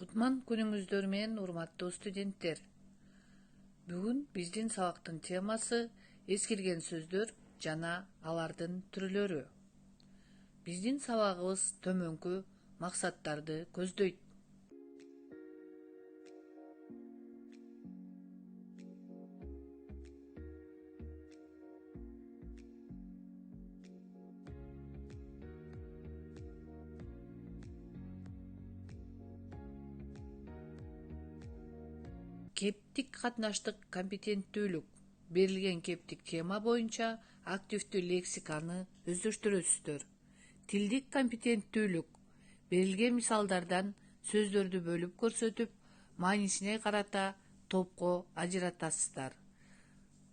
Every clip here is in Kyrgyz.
Кутман күнүңүздөр менен урматтуу студенттер. Бүгүн биздин сабактын темасы эскирген сөздөр жана алардын түрлөрү. Биздин сабагыбыз төмөнкү максаттарды көздөйт. Кептик катнаштык компетенттүүлүк. Берилген кептик тема боюнча активдүү лексиканы өздөштүрөсүздөр. Тилдик компетенттүүлүк. Берилген мисалдардан сөздөрдү бөлүп көрсөтүп, маанисине карата топко ажыратасыздар.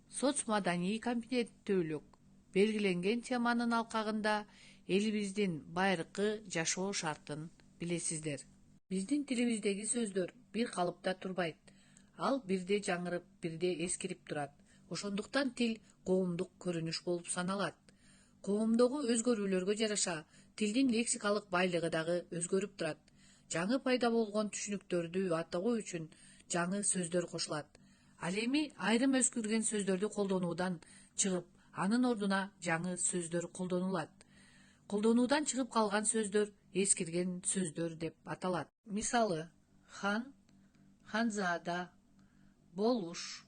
Соц маданий компетенттүүлүк. Белгиленген теманын алкагында элибиздин байыркы жашоо шартын билесиздер. Биздин тилибиздеги сөздөр бир калыпта турбайт. Ал бирде жаңырып, бирде эскирип турат. Ошондуктан тил коомдук көрүнүш болуп саналат. Коомдогу өзгөрүүлөргө жараша тилдин лексикалык байлыгы дагы өзгөрүп турат. Жаңы пайда болгон түшүнүктөрдү атоо үчүн жаңы сөздөр кошулат. Ал эми айрым өзгөргөн сөздөрдү колдонуудан чыгып, анын ордуна жаңы сөздөр колдонулат. Колдонуудан чыгып калган сөздөр эскирген сөздөр деп аталат. Мисалы: хан, ханзада, болуш,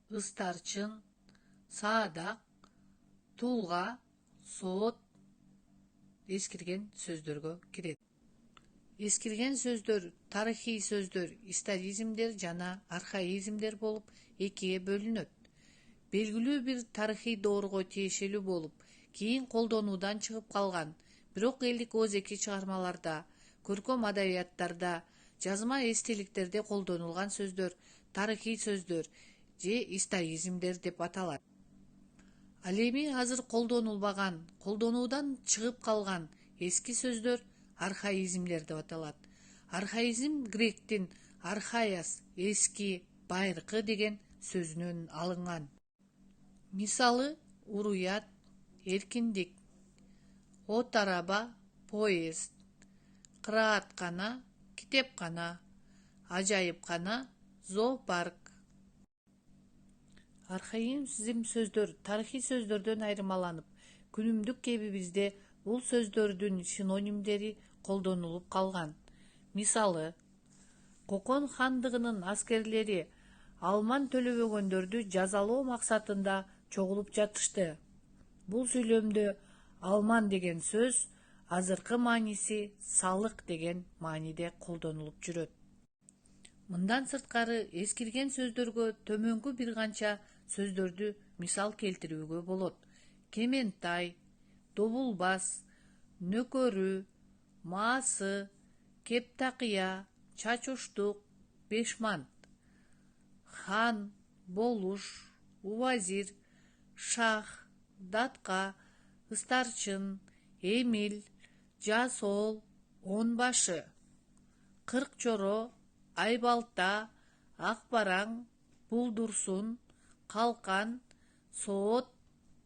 ыстарчын, саадак, туулга, соот эскирген сөздөргө кирет. Эскирген сөздөр тарыхый сөздөр, историзмдер жана архаизмдер болуп экиге бөлүнөт. Белгилүү бир тарыхый доорго тиешелүү болуп, кийин колдонуудан чыгып калган, бирок элдик оозеки чыгармаларда, көркөм адабияттарда, жазма эстеликтерде колдонулган сөздөр тарыхый сөздөр же историзмдер деп аталат. Ал эми азыр колдонулбаган, колдонуудан чыгып калган эски сөздөр архаизмдер деп аталат. Архаизм гректин архаиас эски, байыркы деген сөзүнөн алынган. Мисалы: уруят, эркиндик, от араба, поезд, кырааткана, китепкана, ажайыпкана, зоопарк. Архаизм сөздөр тарыхый сөздөрдөн айырмаланып, күнүмдүк кебибизде бул сөздөрдүн синонимдери колдонулуп калган. Мисалы: Кокон хандыгынын аскерлери алман төлөбөгөндөрдү жазалоо максатында чогулуп жатышты. Бул сүйлөмдө алман деген сөз азыркы мааниси салык деген мааниде колдонулуп жүрөт. Мындан сырткары эскирген сөздөргө төмөнкү бир канча сөздөрдү мисал келтирүүгө болот. Кементай, добулбас, нөкөрү, маасы, кептакыя, чачуштук, бешмант. Хан, болуш, убазир, шах, датка, ыстарчын, эмил, жасоол, онбашы. Кыркчоро, айбалта, ак бараң, булдурсун, калкан, соот,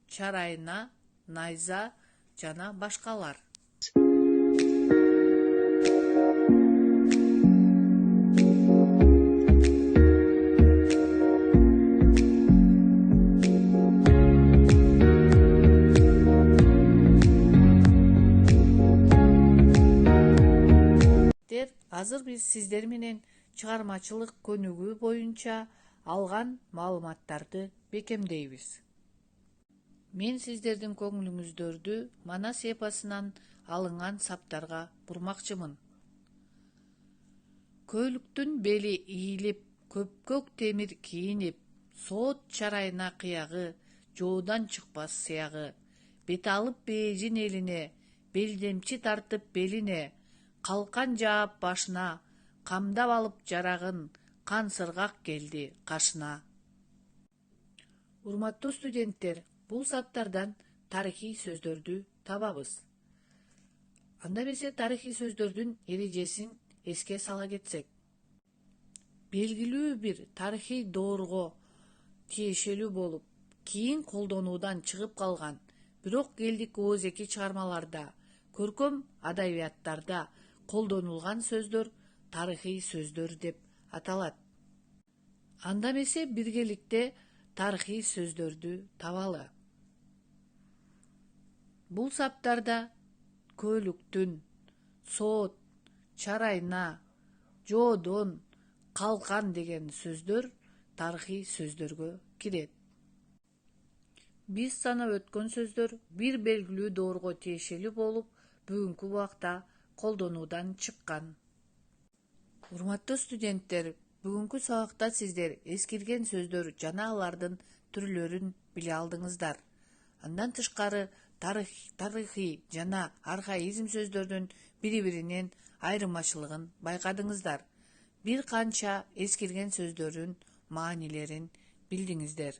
чарайна, найза жана башкалар. Азыр биз сиздер менен чыгармачылык көнүгүү боюнча алган маалыматтарды бекемдейбиз. Мен сиздердин көңүлүңүздөрдү Манас эпосунан алынган саптарга бурмакчымын. Көйлүктүн бели ийилип, көпкөк темир кийинип, соот чарайна кыягы, жоодан чыкпас сыягы, бет алып бээжин элине, белдемчи тартып белине, калкан жаап башына, камдап алып жарагын, кан сыргак келди кашына. Урматтуу студенттер, бул саптардан тарыхый сөздөрдү табабыз. Анда эмесе тарыхый сөздөрдүн эрежесин эске сала кетсек. Белгилүү бир тарыхый доорго тиешелүү болуп, кийин колдонуудан чыгып калган, бирок элдик оозеки чыгармаларда, көркөм адабияттарда колдонулган сөздөр тарыхый сөздөр деп аталат. Анда эмесе биргеликте тарыхый сөздөрдү табалы. Бул саптарда көөлүктүн, соот, чарайна, жоодон, калкан деген сөздөр тарыхый сөздөргө кирет. Биз санап өткөн сөздөр бир белгилүү доорго тиешелүү болуп, бүгүнкү убакта колдонуудан чыккан. Урматтуу студенттер, бүгүнкү сабакта сиздер эскирген сөздөр жана алардын түрлөрүн биле алдыңыздар. Андан тышкары тарыхый жана архаизм сөздөрдүн бири-биринен айырмачылыгын байкадыңыздар. Бир канча эскирген сөздөрдүн маанилерин билдиңиздер.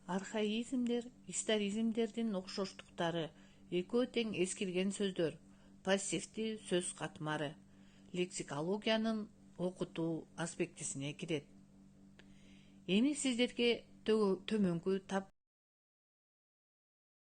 Архаизмдер историзмдердин окшоштуктары: экөө тең эскирген сөздөр, пассивдүү сөз катмары, лексикологиянын окутуу аспектисине кирет. Эми сиздерге төмөнкү